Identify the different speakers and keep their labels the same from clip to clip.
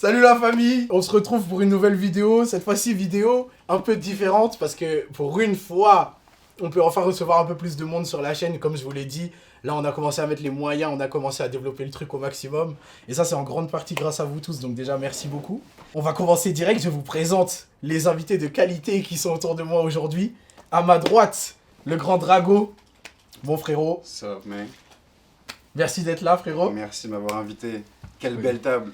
Speaker 1: Salut la famille, on se retrouve pour une nouvelle vidéo, cette fois-ci vidéo un peu différente parce que pour une fois, on peut enfin recevoir un peu plus de monde sur la chaîne, comme je vous l'ai dit. Là, on a commencé à mettre les moyens, on a commencé à développer le truc au maximum. Et ça, c'est en grande partie grâce à vous tous, donc déjà, merci beaucoup. On va commencer direct, je vous présente les invités de qualité qui sont autour de moi aujourd'hui. À ma droite, le grand Drago, mon frérot.
Speaker 2: Sup, man.
Speaker 1: Merci d'être là, frérot.
Speaker 2: Merci de m'avoir invité. Quelle belle table,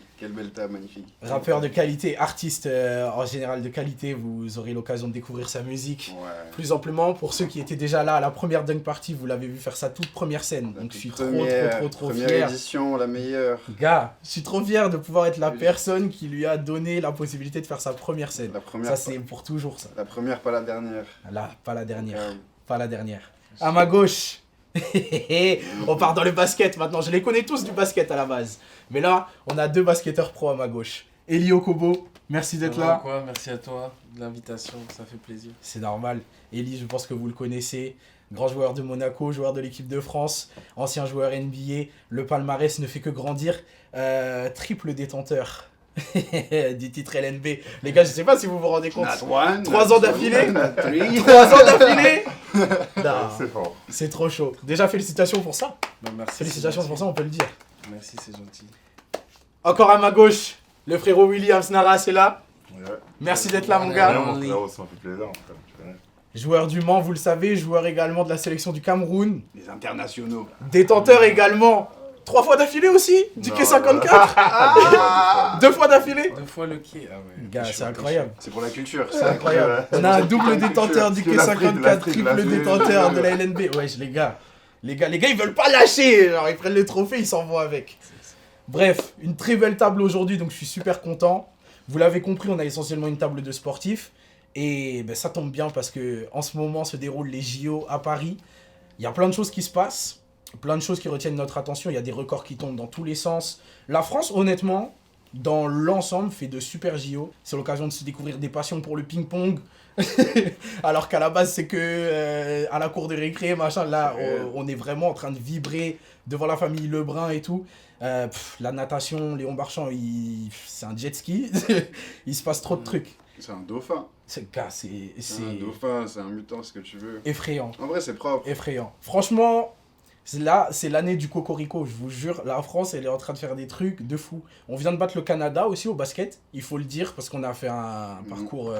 Speaker 2: magnifique.
Speaker 1: Rappeur de qualité, artiste en général de qualité, vous aurez l'occasion de découvrir sa musique.
Speaker 2: Ouais.
Speaker 1: Plus amplement, pour ceux qui étaient déjà là à la première Dunk Party, vous l'avez vu faire sa toute première scène. Donc je suis trop fier.
Speaker 2: Première édition, la meilleure.
Speaker 1: Gars, je suis trop fier de pouvoir être la personne qui lui a donné la possibilité de faire sa première scène. Ça c'est pour toujours ça.
Speaker 2: La première, pas la dernière.
Speaker 1: Là, pas la dernière. Pas la dernière. À ma gauche, on part dans le basket maintenant. Je les connais tous du basket à la base. Mais là, on a deux basketteurs pro à ma gauche. Eli Okobo, merci d'être là.
Speaker 3: Quoi, merci à toi de l'invitation, ça fait plaisir.
Speaker 1: C'est normal. Eli, je pense que vous le connaissez. Grand joueur de Monaco, joueur de l'équipe de France, ancien joueur NBA. Le palmarès ne fait que grandir. Triple détenteur du titre LNB. Les gars, je sais pas si vous vous rendez compte. 3 ans d'affilée. 3 ans d'affilée.
Speaker 4: C'est fort.
Speaker 1: C'est trop chaud. Déjà, félicitations pour ça.
Speaker 3: Bah, merci.
Speaker 1: Félicitations pour ça, on peut le dire.
Speaker 3: Merci, c'est gentil.
Speaker 1: Encore à ma gauche, le frérot Williams Nara, c'est là.
Speaker 4: Ouais.
Speaker 1: Merci d'être là, mon
Speaker 3: Ouais,
Speaker 1: gars.
Speaker 4: Mon frérot, ça m'a fait plaisir, mon frère, tu connais.
Speaker 1: Joueur du Mans, vous le savez, joueur également de la sélection du Cameroun.
Speaker 2: Les internationaux.
Speaker 1: Détenteur également. 3 fois d'affilée aussi, du
Speaker 4: Non,
Speaker 1: K54. 2 fois d'affilée.
Speaker 3: 2 fois le quai, ah ouais.
Speaker 1: Gars, c'est incroyable.
Speaker 2: C'est pour la culture.
Speaker 1: C'est incroyable. On a un double détenteur du K54,
Speaker 4: l'Afrique,
Speaker 1: triple détenteur de la LNB. Wesh, les gars, ils veulent pas lâcher. Genre, ils prennent le trophée, ils s'en vont avec. Bref, une très belle table aujourd'hui, donc je suis super content. Vous l'avez compris, on a essentiellement une table de sportifs. Et ben, ça tombe bien parce que en ce moment se déroulent les JO à Paris. Il y a plein de choses qui se passent, plein de choses qui retiennent notre attention. Il y a des records qui tombent dans tous les sens. La France, honnêtement, dans l'ensemble, fait de super JO. C'est l'occasion de se découvrir des passions pour le ping-pong. Alors qu'à la base, c'est que à la cour de récré, machin, là, on est vraiment en train de vibrer devant la famille Lebrun et tout. La natation, Léon Marchand, c'est un jet ski. Il se passe trop de trucs.
Speaker 2: C'est un dauphin.
Speaker 1: C'est
Speaker 2: Un dauphin, c'est un mutant, ce que tu veux.
Speaker 1: effrayant.
Speaker 2: En vrai, c'est propre.
Speaker 1: Effrayant. Franchement, là, c'est l'année du cocorico, je vous jure. La France, elle est en train de faire des trucs de fou. On vient de battre le Canada aussi au basket, il faut le dire, parce qu'on a fait un parcours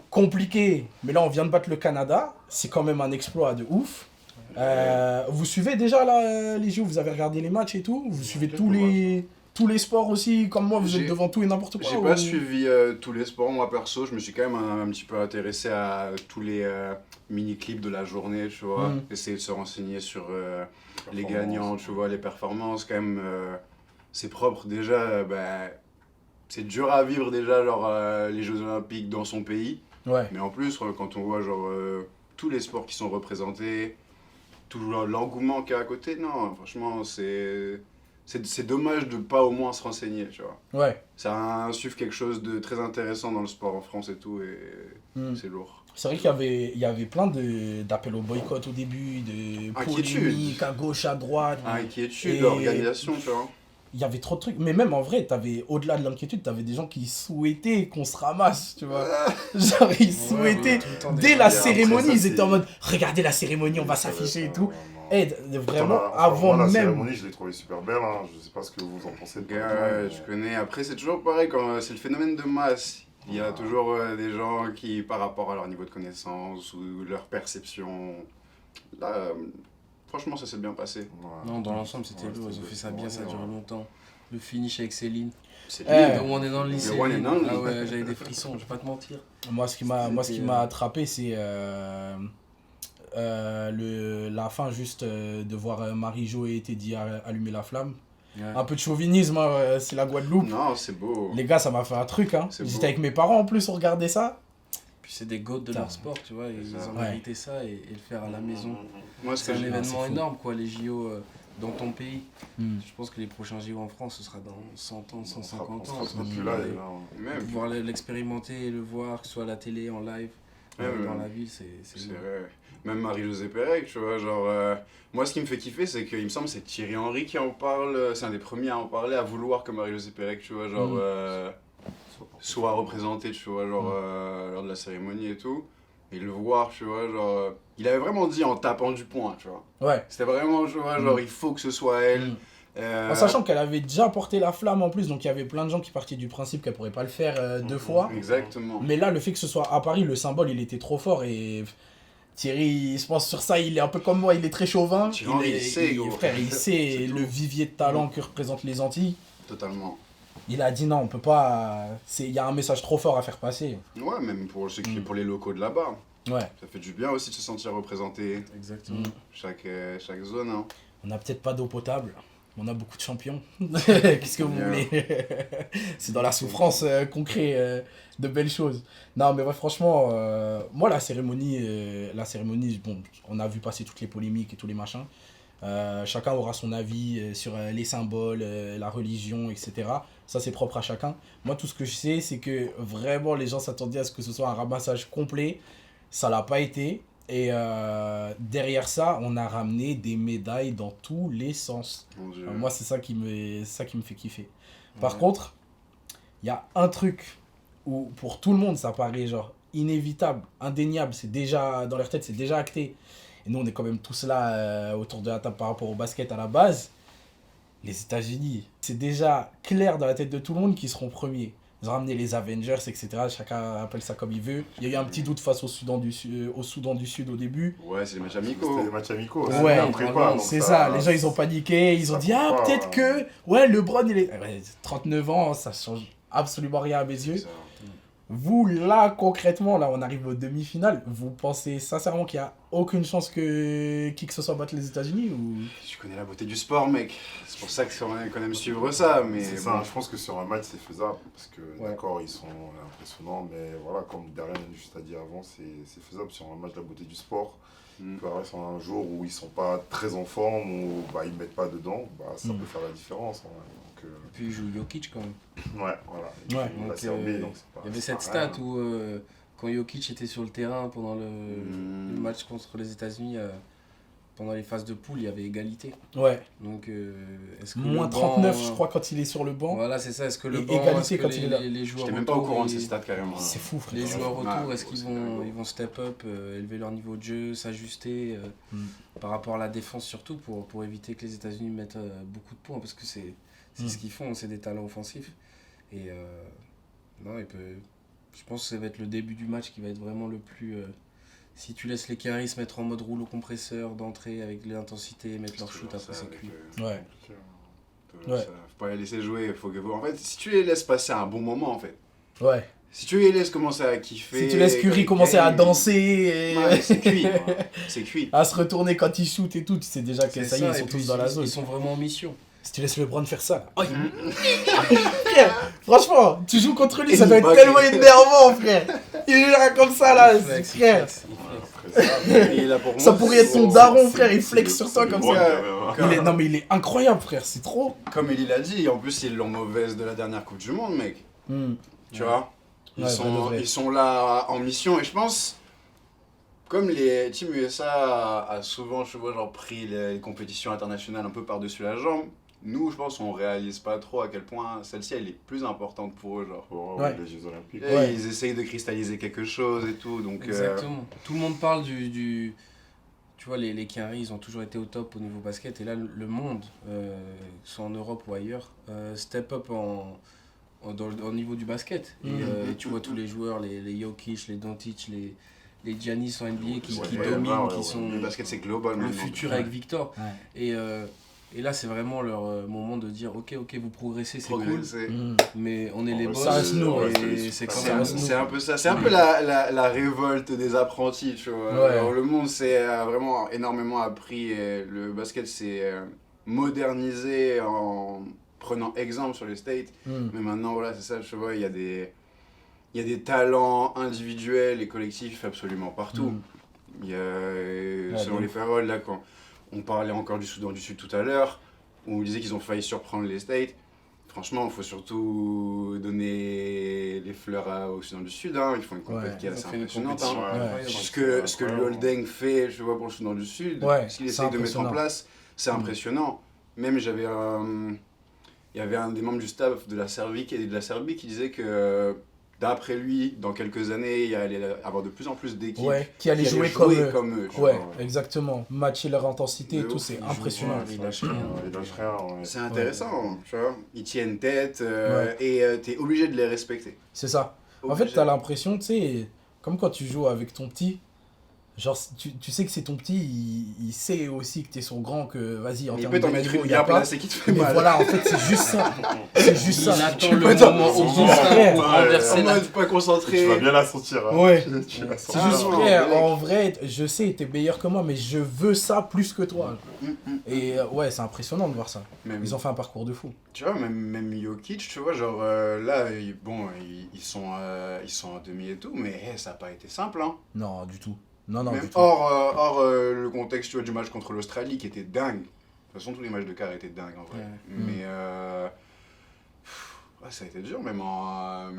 Speaker 1: compliqué. Mais là, on vient de battre le Canada. C'est quand même un exploit de ouf. Vous suivez déjà là, les JO, vous avez regardé les matchs et tout? Vous suivez tous les sports aussi, comme moi, vous êtes devant tout et n'importe quoi?
Speaker 2: J'ai pas suivi tous les sports, moi perso. Je me suis quand même un petit peu intéressé à tous les mini-clips de la journée, tu vois. Essayer de se renseigner sur les gagnants, tu vois, les performances. Quand même, c'est propre déjà. C'est dur à vivre déjà, genre les Jeux Olympiques dans son pays.
Speaker 1: Ouais.
Speaker 2: Mais en plus, quand on voit genre tous les sports qui sont représentés, tout l'engouement qu'il y a à côté, non, franchement, c'est dommage de pas au moins se renseigner, tu vois.
Speaker 1: Ouais.
Speaker 2: Ça insuffle quelque chose de très intéressant dans le sport en France et tout, et c'est lourd.
Speaker 1: C'est vrai qu'il y avait plein d'appels au boycott au début, de polémiques à gauche, à droite.
Speaker 2: Inquiétude, l'organisation, tu vois.
Speaker 1: Il y avait trop de trucs, mais même en vrai, au-delà de l'inquiétude, t'avais des gens qui souhaitaient qu'on se ramasse, tu vois. Genre, ils souhaitaient, dès la cérémonie, ils étaient en mode, regardez la cérémonie, on va s'afficher et tout. Et vraiment, avant
Speaker 4: la
Speaker 1: même...
Speaker 4: cérémonie, je l'ai trouvée super belle, hein. Je sais pas ce que vous en pensez.
Speaker 2: Je connais. Après, c'est toujours pareil, quand c'est le phénomène de masse. Il y a toujours des gens qui, par rapport à leur niveau de connaissance ou leur perception, là, franchement, ça s'est bien passé.
Speaker 3: Non, dans l'ensemble, c'était lourd, ils ont fait ça bien, ça a duré longtemps. Le finish avec Céline.
Speaker 2: C'est
Speaker 3: Où on est dans le lycée.
Speaker 2: one and only.
Speaker 3: Ah ouais, j'avais des frissons, je vais pas te mentir.
Speaker 1: Moi, ce qui m'a attrapé, c'est la fin juste de voir Marie-Jo et Teddy allumer la flamme.
Speaker 3: Ouais.
Speaker 1: Un peu de chauvinisme, hein, c'est la Guadeloupe.
Speaker 2: Non, c'est beau.
Speaker 1: Les gars, ça m'a fait un truc. Hein.
Speaker 2: C'est
Speaker 1: J'étais
Speaker 2: beau.
Speaker 1: avec mes parents en plus, on regardait ça.
Speaker 3: Puis c'est des goats de leur sport, tu vois, ils ont mérité ça et le faire à la maison.
Speaker 2: Moi,
Speaker 3: C'est un événement
Speaker 1: fou.
Speaker 3: énorme, quoi, les JO dans ton pays. Je pense que les prochains JO en France, ce sera dans 100 ans, 150 ans.
Speaker 4: On sera plus là, et là.
Speaker 2: Même.
Speaker 3: Pouvoir l'expérimenter et le voir, que ce soit à la télé, en live, dans la ville, c'est
Speaker 2: C'est vrai. même Marie-Josée Pérec, tu vois, genre... moi, ce qui me fait kiffer, c'est qu'il me semble que c'est Thierry Henry qui en parle, c'est un des premiers à en parler, à vouloir que Marie-Josée Pérec, tu vois, genre... soit représenté, tu vois, genre, lors de la cérémonie et tout. Et le voir, tu vois, genre... il avait vraiment dit en tapant du poing, tu vois.
Speaker 1: Ouais.
Speaker 2: C'était vraiment, tu vois, genre, il faut que ce soit elle.
Speaker 1: En sachant qu'elle avait déjà porté la flamme en plus, donc il y avait plein de gens qui partaient du principe qu'elle pourrait pas le faire 2 fois.
Speaker 2: Exactement.
Speaker 1: Mais là, le fait que ce soit à Paris, le symbole, il était trop fort et Thierry, je pense sur ça, il est un peu comme moi, il est très chauvin.
Speaker 2: Thierry Henry, il sait, gros.
Speaker 1: Frère, il sait le vivier de talent que représentent les Antilles.
Speaker 2: Totalement.
Speaker 1: Il a dit non, on peut pas. Il y a un message trop fort à faire passer.
Speaker 2: Ouais, même pour ceux qui, pour les locaux de là-bas.
Speaker 1: Ouais.
Speaker 2: Ça fait du bien aussi de se sentir représenté.
Speaker 3: Exactement.
Speaker 2: Chaque zone, hein.
Speaker 1: On n'a peut-être pas d'eau potable. On a beaucoup de champions. Qu'est-ce que vous voulez? C'est dans la souffrance qu'on crée de belles choses. Non, mais ouais, franchement, moi, la cérémonie, bon, on a vu passer toutes les polémiques et tous les machins. Chacun aura son avis sur les symboles, la religion, etc. Ça, c'est propre à chacun. Moi, tout ce que je sais, c'est que vraiment, les gens s'attendaient à ce que ce soit un ramassage complet. Ça l'a pas été. Et derrière ça, on a ramené des médailles dans tous les sens.
Speaker 2: Mon Dieu.
Speaker 1: Moi, c'est ça qui me fait kiffer. Par contre, il y a un truc où pour tout le monde, ça paraît genre inévitable, indéniable, c'est déjà dans leur tête, c'est déjà acté. Et nous, on est quand même tous là autour de la table par rapport au basket à la base. Les États-Unis, c'est déjà clair dans la tête de tout le monde qu'ils seront premiers. Ils ont ramené les Avengers, etc. Chacun appelle ça comme il veut. Il y a eu un petit doute face au Soudan du Sud au début.
Speaker 2: Ouais, c'est les matchs amicaux.
Speaker 4: C'était les matchs amicaux.
Speaker 1: Ouais,
Speaker 4: en prépa, donc
Speaker 1: c'est ça. Les gens, ils ont paniqué. Ils ont dit, ah,
Speaker 4: pourquoi,
Speaker 1: peut-être que... Ouais, LeBron, il est... Ouais, 39 ans, ça change absolument rien à mes yeux.
Speaker 2: Ça.
Speaker 1: Vous, là, concrètement, là, on arrive aux demi-finales. Vous pensez sincèrement qu'il n'y a aucune chance que qui que ce soit batte les États-Unis ou...
Speaker 2: Tu connais la beauté du sport, mec. C'est pour ça qu'on aime suivre ça, mais
Speaker 4: C'est
Speaker 2: bon.
Speaker 4: ça, je pense que sur un match c'est faisable, parce que d'accord ils sont impressionnants, mais voilà, comme Darian juste a dit avant, c'est faisable sur un match de la beauté du sport. Il peut arriver sur un jour où ils sont pas très en forme, ou bah, ils mettent pas dedans, bah, ça peut faire la différence. Hein. Donc,
Speaker 3: Et puis il joue Jokic quand même.
Speaker 4: ouais, voilà.
Speaker 1: Ouais.
Speaker 4: Il a
Speaker 3: Donc,
Speaker 4: servi, donc c'est pas-
Speaker 3: il y avait
Speaker 4: c'est
Speaker 3: cette
Speaker 4: pas rien.
Speaker 3: stat où quand Jokic était sur le terrain pendant le match contre les États-Unis, pendant les phases de poule, il y avait égalité.
Speaker 1: Ouais.
Speaker 3: Donc est-ce que
Speaker 1: Moins
Speaker 3: le
Speaker 1: 39,
Speaker 3: banc,
Speaker 1: je crois, quand il est sur le banc.
Speaker 3: Voilà, c'est ça. Est-ce que le
Speaker 1: Et
Speaker 3: banc,
Speaker 1: égalité
Speaker 3: est-ce que
Speaker 1: quand il est là.
Speaker 3: les joueurs
Speaker 2: J'étais même pas au
Speaker 3: autour,
Speaker 2: courant de
Speaker 3: ils-
Speaker 2: ces stats carrément.
Speaker 1: C'est fou, frère.
Speaker 3: Les joueurs autour,
Speaker 2: Ouais,
Speaker 3: est-ce qu'ils
Speaker 2: c'est
Speaker 3: vont,
Speaker 2: dingue.
Speaker 3: ils vont step up, élever leur niveau de jeu, s'ajuster par rapport à la défense surtout pour éviter que les États-Unis mettent beaucoup de points parce que c'est ce qu'ils font, c'est des talents offensifs. Et non, je pense que ça va être le début du match qui va être vraiment le plus... si tu laisses les Caris se mettre en mode rouleau compresseur d'entrée avec l'intensité, mettre leur shoot, après c'est cuit.
Speaker 1: Ouais.
Speaker 2: Faut pas les laisser jouer. En fait, si tu les laisses passer un bon moment, en fait.
Speaker 1: Ouais.
Speaker 2: Si tu les laisses commencer à kiffer.
Speaker 1: Si tu laisses Curry commencer à danser et...
Speaker 2: Ouais, c'est cuit. C'est cuit.
Speaker 1: à se retourner quand il shoot et tout, tu sais déjà que
Speaker 3: C'est
Speaker 1: ça y est, ils
Speaker 3: et
Speaker 1: sont
Speaker 3: puis
Speaker 1: tous dans la zone.
Speaker 3: Ils sont vraiment en mission.
Speaker 1: Si tu laisses LeBron faire ça, là. Oh, frère, franchement, tu joues contre lui, ça doit être
Speaker 2: Bah,
Speaker 1: tellement énervant, frère. Il est là comme ça, là,
Speaker 3: Il flex,
Speaker 1: frère.
Speaker 4: Après ça,
Speaker 2: Il est là pour moi.
Speaker 1: Ça pourrait être ton
Speaker 4: c'est-
Speaker 1: daron,
Speaker 4: c'est-
Speaker 1: frère, il
Speaker 4: c'est-
Speaker 1: flex sur toi
Speaker 4: c'est
Speaker 1: comme
Speaker 4: bon,
Speaker 1: ça.
Speaker 4: quand même, hein.
Speaker 1: Non, mais il est incroyable, frère, c'est trop.
Speaker 2: Comme il l'a dit, en plus, ils l'ont mauvaise de la dernière Coupe du Monde, mec. Tu vois
Speaker 1: Ouais, vrai.
Speaker 2: ils sont là en mission et je pense, comme les Team USA a souvent, je vois, genre, pris les compétitions internationales un peu par-dessus la jambe, nous, je pense, on réalise pas trop à quel point celle-ci, elle est plus importante pour eux, genre.
Speaker 4: Pour
Speaker 1: Ouais.
Speaker 4: les Jeux Olympiques.
Speaker 2: Et
Speaker 1: Ouais.
Speaker 2: ils essayent de cristalliser quelque chose et tout, donc...
Speaker 3: Exactement. Tout le monde parle du... Tu vois, les Quinry, ils ont toujours été au top au niveau basket. Et là, le monde, soit en Europe ou ailleurs, step up au niveau du basket. Et tu vois tous les joueurs, les Jokic, les Doncic, les Giannis en NBA qui dominent, qui sont
Speaker 2: Le basket, c'est global
Speaker 3: le
Speaker 2: maintenant.
Speaker 3: futur avec Victor.
Speaker 1: Ouais.
Speaker 3: Et là, c'est vraiment leur moment de dire ok, vous progressez, c'est cool,
Speaker 2: Progresser.
Speaker 3: mais on est les
Speaker 4: Ça
Speaker 3: boss.
Speaker 1: reste nous,
Speaker 3: et
Speaker 4: ouais,
Speaker 3: c'est quand
Speaker 2: C'est
Speaker 3: même...
Speaker 2: un peu ça, c'est un peu la révolte des apprentis, tu vois.
Speaker 1: Ouais.
Speaker 2: Alors, le monde s'est vraiment énormément appris, et le basket s'est modernisé en prenant exemple sur les States. Mais maintenant, voilà, c'est ça, tu vois, il y a des talents individuels et collectifs absolument partout. Il y a, selon les paroles, là, quand on parlait encore du Soudan du Sud tout à l'heure, où on disait qu'ils ont failli surprendre les States. Franchement, il faut surtout donner fleur au Soudan du Sud, hein. Ils font une compétition qui est assez impressionnante.
Speaker 3: Ouais.
Speaker 2: Ce que le Holding fait, je vois, pour le Soudan du Sud, ce qu'il essaie de mettre en place, c'est impressionnant. Même il y avait un des membres du staff de la Serbie qui disait que d'après lui, dans quelques années, il allait avoir de plus en plus d'équipes
Speaker 1: qui allaient jouer comme eux.
Speaker 2: Ouais,
Speaker 1: exactement. Matcher leur intensité et tout, c'est impressionnant.
Speaker 3: Ils lâchent rien.
Speaker 2: C'est intéressant, tu vois. Ils tiennent tête et t'es obligé de les respecter.
Speaker 1: C'est ça. En fait, t'as l'impression, tu sais, comme quand tu joues avec ton petit, genre, tu sais que c'est ton petit, il sait aussi que t'es son grand, que vas-y, en termes de niveau, il y a pas.
Speaker 2: C'est qui te fait
Speaker 1: Mais
Speaker 2: mal.
Speaker 1: voilà, en fait, c'est juste ça. C'est juste ça.
Speaker 3: Il attend le moment opportun pour renverser la...
Speaker 2: pas concentré.
Speaker 4: Tu vas bien la sentir. Hein.
Speaker 1: Ouais.
Speaker 4: Tu la sens.
Speaker 1: C'est juste
Speaker 2: non,
Speaker 1: frère,
Speaker 2: mec.
Speaker 1: en vrai, je sais, t'es meilleur que moi, mais je veux ça plus que toi. Et ouais, c'est impressionnant de voir ça.
Speaker 2: Même,
Speaker 1: Ils ont fait un parcours de fou.
Speaker 2: tu vois, même Jokic, tu vois, genre là, ils sont en demi et tout, mais ça n'a pas été simple, hein.
Speaker 1: Non, du tout. Non, du
Speaker 2: Même
Speaker 1: tout.
Speaker 2: hors le contexte, tu vois, du match contre l'Australie qui était dingue. De toute façon, tous les matchs de quart étaient dingues en vrai. Mais ça a été dur, même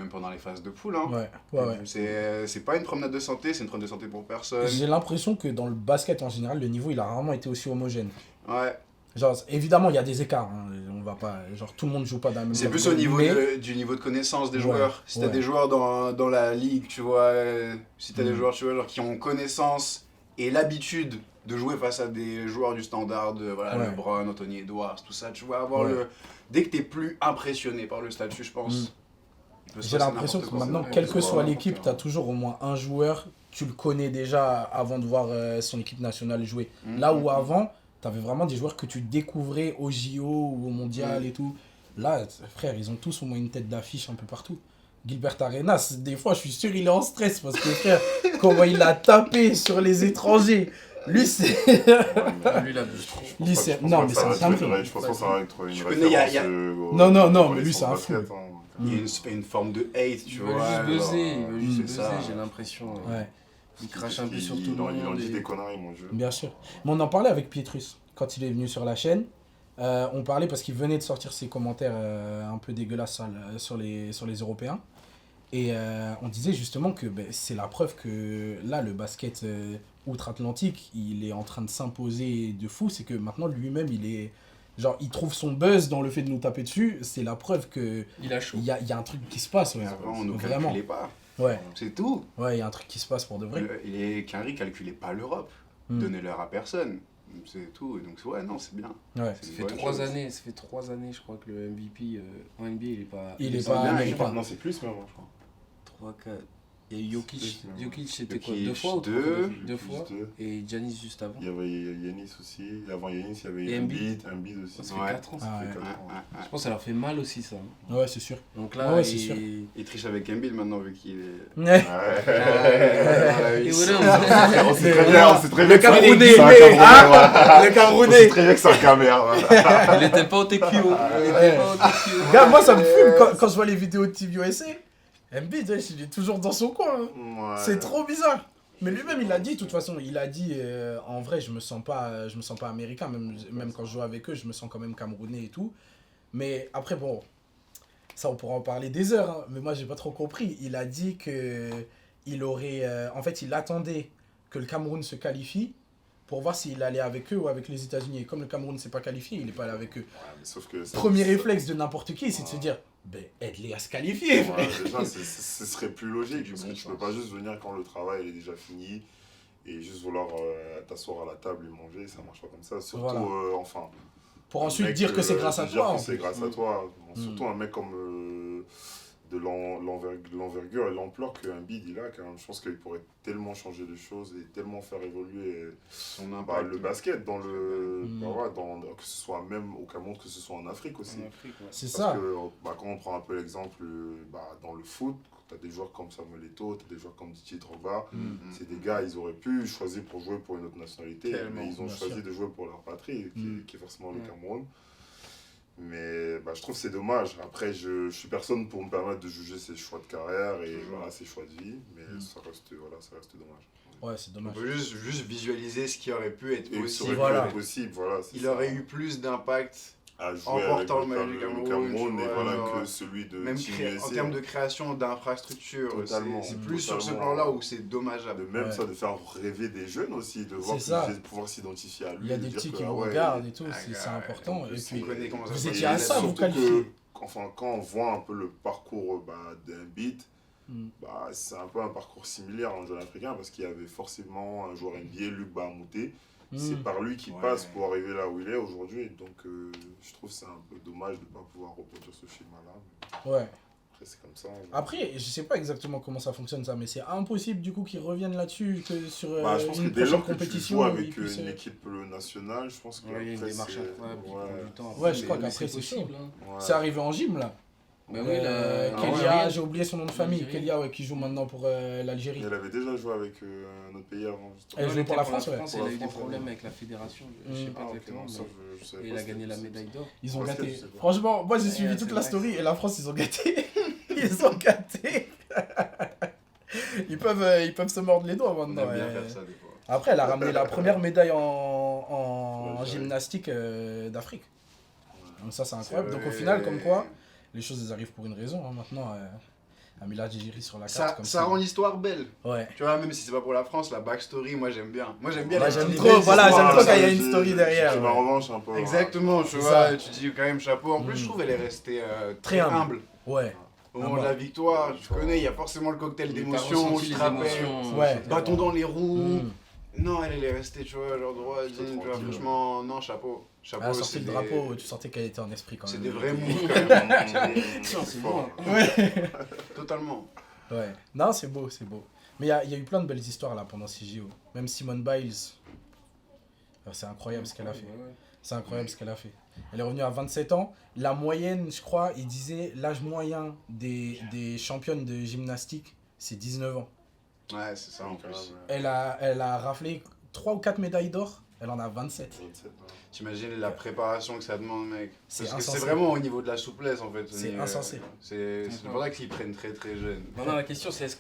Speaker 2: pendant les phases de poule. Hein.
Speaker 1: Ouais.
Speaker 2: C'est pas une promenade de santé, c'est une promenade de santé pour personne.
Speaker 1: J'ai l'impression que dans le basket en général, le niveau il a rarement été aussi homogène.
Speaker 2: Ouais.
Speaker 1: Genre, évidemment, il y a des écarts. Hein. On va pas, genre, tout le monde joue pas dans la même
Speaker 2: C'est plus au niveau du niveau de connaissance des joueurs. Si t'as des joueurs dans la ligue, tu vois, si t'as des joueurs, tu vois, genre, qui ont connaissance et l'habitude de jouer face à des joueurs du standard, LeBron, Anthony Edwards, tout ça, tu vois, avoir dès que t'es plus impressionné par le statut, je pense.
Speaker 1: J'ai l'impression que maintenant, quelle que soit l'équipe, t'as toujours au moins un joueur, tu le connais déjà avant de voir son équipe nationale jouer. Là où avant, t'avais vraiment des joueurs que tu découvrais au JO ou au Mondial et tout. Là, frère, ils ont tous au moins une tête d'affiche un peu partout. Gilbert Arenas, des fois, je suis sûr il est en stress parce que, frère, comment il a tapé sur les étrangers. Lui, c'est...
Speaker 3: Lui, il abuse trop.
Speaker 1: Lui, c'est... Non, mais c'est un dingue.
Speaker 4: Je pense pas que ça va être une
Speaker 1: Non, mais lui, c'est un fou.
Speaker 2: Il y a une forme de hate, tu vois.
Speaker 3: Il veut juste buzzer,
Speaker 2: ça.
Speaker 3: j'ai l'impression.
Speaker 1: Ouais.
Speaker 3: Il crache un peu sur tout le monde.
Speaker 4: Il en dit des conneries, mon jeu.
Speaker 1: Bien sûr. Mais on en parlait avec Pietrus quand il est venu sur la chaîne. On parlait parce qu'il venait de sortir ses commentaires un peu dégueulasses sur les Européens. Et on disait justement que c'est la preuve que là, le basket outre-Atlantique, il est en train de s'imposer de fou. C'est que maintenant, lui-même, il trouve son buzz dans le fait de nous taper dessus. C'est la preuve que
Speaker 3: il a chaud.
Speaker 1: Il y a un truc qui se passe. Ouais.
Speaker 2: Avant, on ne
Speaker 1: Vraiment.
Speaker 2: calculait pas.
Speaker 1: Ouais.
Speaker 2: C'est tout.
Speaker 1: Ouais, il y a un truc qui se passe pour de vrai.
Speaker 2: Qu'Henry calculait pas l'Europe. Donnez-leur à personne. C'est tout. Et donc, ouais, non, c'est bien.
Speaker 1: Ouais.
Speaker 3: Ça fait 3 années, je crois, que le MVP en NBA,
Speaker 1: il est pas américain.
Speaker 4: Non, c'est plus même, je crois.
Speaker 3: 3, 4. Il y a Jokic. Jokic, c'était quoi?
Speaker 2: Jokic,
Speaker 3: 2 fois ou 3
Speaker 2: deux
Speaker 3: fois. Et Giannis juste avant.
Speaker 4: Il y avait Yanis aussi. Avant Yanis, il y avait Embiid aussi.
Speaker 3: Ça fait 4 ans.
Speaker 4: Ça fait 4 ans.
Speaker 3: Je pense que ça leur fait mal aussi, ça.
Speaker 1: Ouais, c'est sûr.
Speaker 3: Donc là,
Speaker 1: ouais, c'est sûr.
Speaker 2: Il triche avec Embiid maintenant, vu qu'il est...
Speaker 1: Ouais.
Speaker 3: Et voilà,
Speaker 4: On sait très bien,
Speaker 1: Le Camerounais, le Camerounais.
Speaker 4: On sait très bien que c'est un caméra.
Speaker 3: il était pas au TQO.
Speaker 1: Gars, moi ça me fume quand je vois les vidéos de Team USA. Embiid, il est toujours dans son coin. Hein. C'est trop bizarre. Mais lui-même, il a dit, de toute façon, il a dit, en vrai, je me sens pas américain, même quand je joue avec eux, je me sens quand même camerounais et tout. Mais après, bon, ça on pourra en parler des heures, hein, mais moi j'ai pas trop compris. Il a dit que il aurait, en fait, il attendait que le Cameroun se qualifie pour voir s'il allait avec eux ou avec les États-Unis. Et comme le Cameroun ne s'est pas qualifié, il n'est pas allé avec eux.
Speaker 4: Ouais, mais sauf que
Speaker 1: Premier réflexe de n'importe qui, c'est de se dire, aide-les à se qualifier.
Speaker 4: Ouais, déjà, ce serait plus logique. Bon, tu peux pas juste venir quand le travail est déjà fini et juste vouloir t'asseoir à la table et manger, ça marche pas comme ça. Surtout,
Speaker 1: voilà.
Speaker 4: Enfin.
Speaker 1: Pour ensuite dire que c'est grâce à toi.
Speaker 4: C'est grâce à toi. Bon, surtout un mec comme de l'envergure et l'ampleur qu'un bid il a quand même. Je pense qu'il pourrait tellement changer les choses et tellement faire évoluer
Speaker 2: son impact,
Speaker 4: le basket dans le que ce soit même au Cameroun, que ce soit en Afrique aussi.
Speaker 1: C'est
Speaker 4: Parce
Speaker 1: ça.
Speaker 4: que quand on prend un peu l'exemple dans le foot, tu as des joueurs comme Samuel Eto'o, tu as des joueurs comme Didier Drogba, c'est des gars, ils auraient pu choisir pour jouer pour une autre nationalité, mais ils ont choisi de jouer pour leur patrie, qui est forcément le Cameroun. Mais je trouve que c'est dommage. Après, je suis personne pour me permettre de juger ses choix de carrière et ses choix de vie, mais ça reste dommage.
Speaker 1: Ouais, c'est dommage.
Speaker 2: On peut juste visualiser ce qui aurait pu être possible.
Speaker 1: Voilà.
Speaker 4: Possible, voilà,
Speaker 2: il aurait eu plus d'impact
Speaker 4: à jouer
Speaker 2: En
Speaker 4: avec
Speaker 2: portant
Speaker 4: le
Speaker 2: le
Speaker 4: Cameroun,
Speaker 2: Cameroun,
Speaker 4: et
Speaker 2: tu
Speaker 4: voilà
Speaker 2: vois,
Speaker 4: que celui de
Speaker 2: même
Speaker 4: Team
Speaker 2: en
Speaker 4: USA.
Speaker 2: termes de création d'infrastructures,
Speaker 4: Totalement,
Speaker 2: c'est plus sur ce
Speaker 4: totalement.
Speaker 2: plan-là où c'est dommageable.
Speaker 4: De même
Speaker 1: Ouais.
Speaker 4: ça, de faire rêver des jeunes aussi, de voir
Speaker 1: C'est ça.
Speaker 4: de pouvoir s'identifier à lui.
Speaker 1: Il y a
Speaker 4: de
Speaker 1: des
Speaker 4: dire
Speaker 1: petits
Speaker 4: que,
Speaker 1: qui
Speaker 4: ah
Speaker 1: vous
Speaker 4: ouais,
Speaker 1: regardent et tout,
Speaker 2: Ah,
Speaker 1: c'est
Speaker 2: ouais,
Speaker 1: important.
Speaker 2: en
Speaker 1: Et
Speaker 2: plus,
Speaker 1: puis,
Speaker 2: on connaît comment ça
Speaker 1: vous
Speaker 2: se
Speaker 1: étiez
Speaker 2: passe.
Speaker 1: à ça, vous
Speaker 4: surtout
Speaker 1: qualifiez.
Speaker 4: quand on voit un peu le parcours d'un beat,
Speaker 1: Mm.
Speaker 4: c'est un peu un parcours similaire en jeune africain parce qu'il y avait forcément un joueur NBA, Luc Bahamouté. C'est
Speaker 1: Mm.
Speaker 4: par lui qu'il
Speaker 2: Ouais.
Speaker 4: passe pour arriver là où il est aujourd'hui. Donc je trouve que c'est un peu dommage de ne pas pouvoir reproduire ce schéma-là.
Speaker 1: Ouais.
Speaker 4: Après, c'est comme ça.
Speaker 1: Après, je sais pas exactement comment ça fonctionne ça, mais c'est impossible du coup qu'ils reviennent là-dessus que sur
Speaker 4: Je pense que
Speaker 1: une
Speaker 4: dès
Speaker 1: prochaine
Speaker 4: lors que tu
Speaker 1: compétition.
Speaker 4: joues
Speaker 1: où
Speaker 4: avec
Speaker 1: ils puissent,
Speaker 4: une équipe nationale, je pense que
Speaker 3: Ouais, il y a une
Speaker 4: après,
Speaker 3: démarche
Speaker 4: c'est-
Speaker 3: incroyable qui
Speaker 4: ouais.
Speaker 3: prend du temps.
Speaker 1: Ouais, je crois
Speaker 3: mais
Speaker 1: qu'après, c'est
Speaker 3: possible.
Speaker 1: chaud.
Speaker 3: Hein.
Speaker 4: Ouais.
Speaker 1: C'est arrivé en gym là.
Speaker 3: Bah oui,
Speaker 1: Kélia,
Speaker 3: Algérienne.
Speaker 1: j'ai oublié son nom de famille.
Speaker 3: Algérienne.
Speaker 1: Kélia, ouais, qui joue maintenant pour l'Algérie.
Speaker 4: Elle avait déjà joué avec notre pays avant. justement.
Speaker 1: Elle
Speaker 3: Ouais,
Speaker 1: jouait pour la France,
Speaker 3: Elle
Speaker 1: ouais.
Speaker 3: a eu
Speaker 4: Pour
Speaker 3: des
Speaker 4: la France,
Speaker 3: problèmes
Speaker 4: ouais.
Speaker 3: avec la fédération, je sais
Speaker 1: Mm.
Speaker 3: pas exactement.
Speaker 4: ça,
Speaker 3: Mais...
Speaker 4: je savais
Speaker 3: Et
Speaker 4: pas
Speaker 3: il a
Speaker 4: si
Speaker 3: gagné la
Speaker 4: c'était-
Speaker 3: médaille d'or.
Speaker 1: Ils ont
Speaker 4: Basket,
Speaker 1: gâté.
Speaker 4: je sais pas.
Speaker 1: Franchement, moi j'ai
Speaker 3: Ouais,
Speaker 1: suivi
Speaker 3: c'est
Speaker 1: toute la
Speaker 3: vrai.
Speaker 1: story et la France, ils ont gâté. Ils ont gâté. Ils peuvent se mordre les doigts
Speaker 2: On
Speaker 1: maintenant.
Speaker 2: aime bien
Speaker 1: ouais.
Speaker 2: faire ça des fois.
Speaker 1: Après, elle a ramené la première médaille en
Speaker 4: Ouais,
Speaker 1: gymnastique d'Afrique. Donc ça, c'est incroyable.
Speaker 2: C'est
Speaker 1: Donc au
Speaker 2: vrai.
Speaker 1: final, comme quoi, les choses elles arrivent pour une raison. Hein. Maintenant, Amila Djigiri sur la carte.
Speaker 2: Ça,
Speaker 1: comme
Speaker 2: ça rend l'histoire belle.
Speaker 1: Ouais.
Speaker 2: Tu vois, même si c'est pas pour la France, la backstory, moi j'aime bien. Moi j'aime bien
Speaker 1: Moi,
Speaker 2: les
Speaker 1: j'aime
Speaker 2: petites
Speaker 1: trop,
Speaker 2: belles
Speaker 1: voilà,
Speaker 2: histoires.
Speaker 1: j'aime trop quand il y a
Speaker 4: j'ai-
Speaker 1: une story derrière,
Speaker 4: j'ai ma
Speaker 1: ouais.
Speaker 4: revanche un peu.
Speaker 2: Exactement, tu
Speaker 1: C'est
Speaker 2: vois,
Speaker 1: ça.
Speaker 2: tu dis quand même chapeau. En plus,
Speaker 1: Mm.
Speaker 2: je trouve elle est restée
Speaker 1: Très
Speaker 2: très
Speaker 1: humble.
Speaker 2: humble.
Speaker 1: Ouais.
Speaker 2: Au moment
Speaker 1: Ah
Speaker 2: de
Speaker 1: bah.
Speaker 2: la victoire, tu connais, il y a forcément le cocktail
Speaker 3: Mais t'as
Speaker 2: d'émotions,
Speaker 3: ressenti
Speaker 2: tu
Speaker 3: les
Speaker 2: te rappelles.
Speaker 3: émotions,
Speaker 1: Ouais.
Speaker 2: Bâton dans les roues.
Speaker 1: Mm.
Speaker 2: Non, elle est restée, tu vois, genre droit, digne, tu vois,
Speaker 4: tranquille.
Speaker 2: franchement, non, chapeau.
Speaker 1: Elle
Speaker 2: Chapeau,
Speaker 1: a sorti
Speaker 2: c'est
Speaker 1: le
Speaker 2: des-
Speaker 1: drapeau, tu sentais qu'elle était en esprit quand
Speaker 2: C'est
Speaker 1: même.
Speaker 2: des vrais moves quand même.
Speaker 3: Tiens, c'est bon.
Speaker 2: Totalement.
Speaker 1: Ouais. Non, c'est beau, c'est beau. Mais il y a eu plein de belles histoires là pendant ces JO. Même Simone Biles. C'est incroyable ce qu'elle a fait.
Speaker 3: Ouais, ouais.
Speaker 1: C'est incroyable ce qu'elle a fait. Elle est revenue à 27 ans. La moyenne, je crois, il disait l'âge moyen des championnes de gymnastique, c'est 19 ans.
Speaker 2: Ouais, c'est ça en plus.
Speaker 1: Elle a raflé 3 ou 4 médailles d'or. Elle en a 27.
Speaker 2: T'imagines la préparation que ça demande, mec.
Speaker 1: C'est
Speaker 2: Parce que
Speaker 1: insensé.
Speaker 2: c'est vraiment au niveau de la souplesse en fait.
Speaker 1: C'est insensé.
Speaker 2: C'est pour ça qu'ils prennent très très jeune.
Speaker 3: Maintenant, la question, c'est est-ce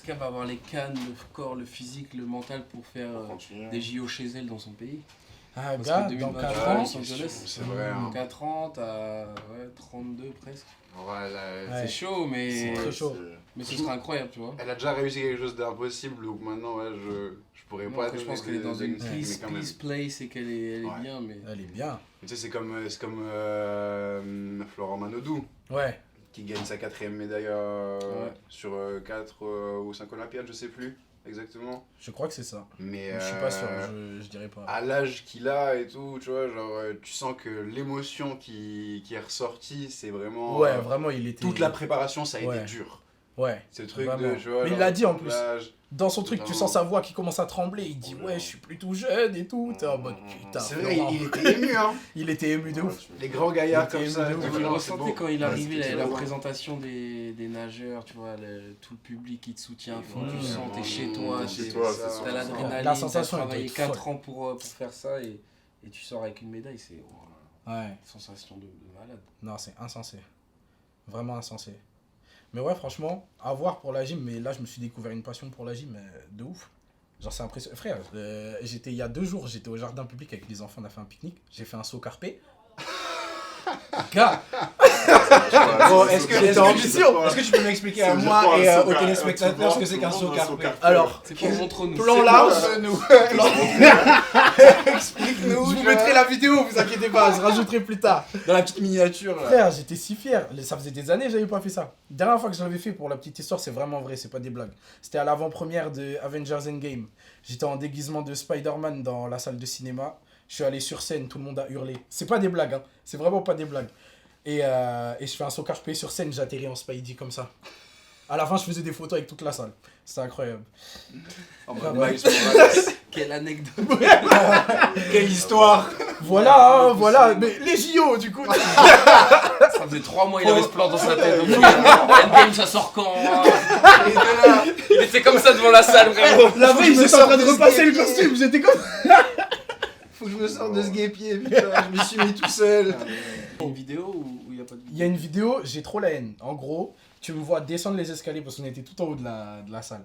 Speaker 3: qu'elle va avoir les cannes, le corps, le physique, le mental pour faire des JO chez elle dans son pays?
Speaker 1: Ah,
Speaker 3: Parce
Speaker 1: gars,
Speaker 3: que
Speaker 1: dans
Speaker 3: 2020,
Speaker 1: 4
Speaker 2: ouais,
Speaker 1: ans.
Speaker 3: Los Angeles,
Speaker 2: c'est vrai. Hein.
Speaker 3: 4 ans, t'as 32 presque.
Speaker 2: Voilà.
Speaker 1: Ouais.
Speaker 3: C'est chaud, mais
Speaker 1: très chaud.
Speaker 3: ce sera incroyable, tu vois.
Speaker 2: Elle a déjà réussi quelque chose d'impossible, donc maintenant ouais, je pourrais
Speaker 3: Moi,
Speaker 2: pas.
Speaker 3: après, je pense
Speaker 2: donner
Speaker 3: qu'elle est dans
Speaker 2: de-
Speaker 3: une
Speaker 2: de- mais quand même.
Speaker 3: peace place et qu'elle est
Speaker 2: Ouais.
Speaker 3: bien, mais...
Speaker 1: Elle est bien.
Speaker 2: Tu sais, c'est comme Florent Manodou
Speaker 1: Ouais.
Speaker 2: qui gagne sa 4e médaille
Speaker 3: Ouais.
Speaker 2: sur 4 ou 5 Olympiades, je sais plus exactement.
Speaker 1: Je crois que c'est ça.
Speaker 2: Mais
Speaker 1: Je suis pas sûr, je dirais pas.
Speaker 2: à l'âge qu'il a et tout, tu vois, genre tu sens que l'émotion qui est ressortie, c'est vraiment.
Speaker 1: Ouais, vraiment, il était.
Speaker 2: Toute la préparation, ça a
Speaker 1: Ouais.
Speaker 2: été dur.
Speaker 1: Ouais.
Speaker 2: Ce truc
Speaker 1: Vraiment.
Speaker 2: de, tu vois.
Speaker 1: Mais il
Speaker 2: genre,
Speaker 1: l'a dit en plus.
Speaker 2: l'âge.
Speaker 1: Dans son truc, tu
Speaker 2: Vraiment.
Speaker 1: sens sa voix qui commence à trembler. Il dit ouais, je suis plus tout jeune et tout. T'es en mode putain.
Speaker 2: C'est vrai,
Speaker 1: Florent.
Speaker 2: il était ému, hein.
Speaker 1: Il était ému de ouf.
Speaker 2: Les grands gaillards
Speaker 1: Il était
Speaker 2: comme ça.
Speaker 1: ému de
Speaker 2: tu
Speaker 1: ouf.
Speaker 2: vois,
Speaker 3: Tu le
Speaker 2: genre, c'est
Speaker 3: ressentais
Speaker 2: beau.
Speaker 3: quand il
Speaker 4: Ouais,
Speaker 3: arrivait,
Speaker 4: c'était
Speaker 3: la
Speaker 4: beau.
Speaker 3: présentation des nageurs, tu vois, tout le public qui te soutient à fond,
Speaker 1: Mmh.
Speaker 3: tu sens, t'es chez toi,
Speaker 4: Mmh.
Speaker 3: t'es-
Speaker 4: Chez toi,
Speaker 2: ça.
Speaker 4: c'est sûr.
Speaker 3: t'as l'adrénaline,
Speaker 1: La
Speaker 3: t'as
Speaker 1: sensation, elle doit
Speaker 3: travaillé
Speaker 1: être
Speaker 3: 4 ans pour faire ça et tu sors avec une médaille, c'est
Speaker 1: Ouais.
Speaker 3: une sensation de malade.
Speaker 1: Non, c'est insensé. Vraiment insensé. Mais ouais, franchement, à voir pour la gym. Mais là, je me suis découvert une passion pour la gym de ouf. Genre, c'est impressionnant. Frère, il y a 2 jours, j'étais au jardin public avec les enfants, on a fait un pique-nique. J'ai fait un saut carpé. Gars,
Speaker 2: Bon, est-ce que
Speaker 1: J'étais en mission.
Speaker 2: est-ce que tu peux m'expliquer à
Speaker 4: C'est
Speaker 2: moi
Speaker 4: quoi,
Speaker 2: et
Speaker 4: un saut
Speaker 2: aux
Speaker 4: car-
Speaker 2: téléspectateurs ce que
Speaker 4: tout
Speaker 2: c'est
Speaker 4: le
Speaker 2: qu'un
Speaker 4: monde
Speaker 2: saut
Speaker 4: a un
Speaker 2: carpé?
Speaker 4: saut carpé.
Speaker 1: alors,
Speaker 3: C'est pour montre-nous.
Speaker 1: plan
Speaker 3: c'est
Speaker 1: large.
Speaker 2: Nous. Explique-nous.
Speaker 1: Je vous mettrai la vidéo, vous inquiétez pas, je rajouterai plus tard.
Speaker 2: dans la petite miniature là.
Speaker 1: Frère, j'étais si fier. Ça faisait des années que j'avais pas fait ça. Dernière fois que je l'avais fait, pour la petite histoire, c'est vraiment vrai, c'est pas des blagues. C'était à l'avant-première de Avengers Endgame. J'étais en déguisement de Spider-Man dans la salle de cinéma. Je suis allé sur scène, tout le monde a hurlé. C'est pas des blagues, hein. C'est vraiment pas des blagues. Et je fais un saut carpé sur scène, j'atterris en Spidey comme ça. À la fin, je faisais des photos avec toute la salle. C'était incroyable.
Speaker 2: En
Speaker 1: Ah
Speaker 2: mode
Speaker 1: ouais.
Speaker 2: Miles Morales.
Speaker 3: Quelle anecdote.
Speaker 2: Quelle histoire.
Speaker 1: Voilà, hein, voilà. Mais les JO, du coup.
Speaker 3: Ça faisait 3 mois, il avait ce plan dans sa tête. Endgame, ça sort quand hein Il était comme ça devant la salle, vraiment.
Speaker 1: La veille,
Speaker 2: je me
Speaker 1: j'étais en train de
Speaker 2: sors de ce
Speaker 1: repasser le
Speaker 2: guépier.
Speaker 1: costume. J'étais comme.
Speaker 2: Faut que je me sorte de ce guépier, putain, je me suis mis tout seul.
Speaker 3: Une vidéo ou il n'y a pas de
Speaker 1: Il
Speaker 3: vidéo?
Speaker 1: y a une vidéo, j'ai trop la haine. En gros, tu me vois descendre les escaliers parce qu'on était tout en haut de la salle.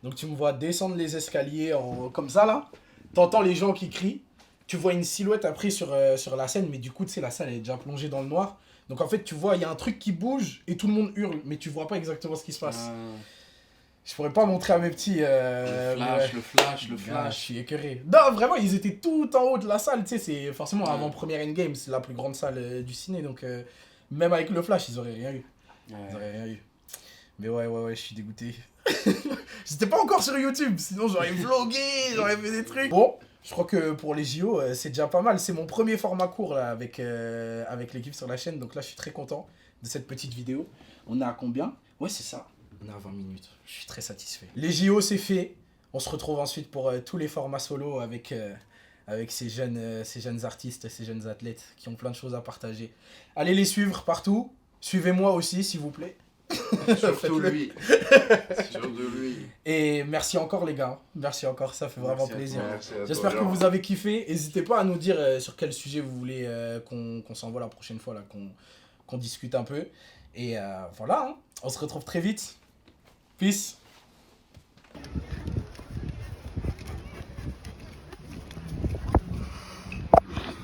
Speaker 1: Donc tu me vois descendre les escaliers comme ça là. T'entends les gens qui crient. tu vois une silhouette après sur la scène, mais du coup, tu sais, la salle elle est déjà plongée dans le noir. Donc en fait, tu vois, il y a un truc qui bouge et tout le monde hurle, mais tu vois pas exactement ce qui se passe. Je pourrais pas montrer à mes petits.
Speaker 3: Le
Speaker 1: Gars,
Speaker 3: flash.
Speaker 1: je suis écœuré. Non, vraiment, ils étaient tout en haut de la salle. Tu sais, c'est forcément avant première endgame, c'est la plus grande salle du ciné. Donc, même avec le flash, ils auraient rien eu. Ils auraient rien eu. Mais ouais, je suis dégoûté. J'étais pas encore sur YouTube, sinon j'aurais vlogué, j'aurais fait des trucs. Bon, je crois que pour les JO, c'est déjà pas mal. C'est mon premier format court là, avec l'équipe sur la chaîne. Donc là, je suis très content de cette petite vidéo. On est à combien? Ouais, c'est ça. On est à 20 minutes. Je suis très satisfait. Les JO, c'est fait. On se retrouve ensuite pour tous les formats solo avec ces jeunes artistes, ces jeunes athlètes qui ont plein de choses à partager. Allez les suivre partout. Suivez-moi aussi, s'il vous plaît.
Speaker 2: Surtout lui. Surtout lui.
Speaker 1: Et merci encore les gars. Merci encore, ça fait vraiment plaisir. J'espère que
Speaker 2: toi.
Speaker 1: vous avez kiffé. N'hésitez pas à nous dire sur quel sujet vous voulez qu'on s'envoie la prochaine fois, là, qu'on discute un peu. Et voilà, hein. On se retrouve très vite. Peace.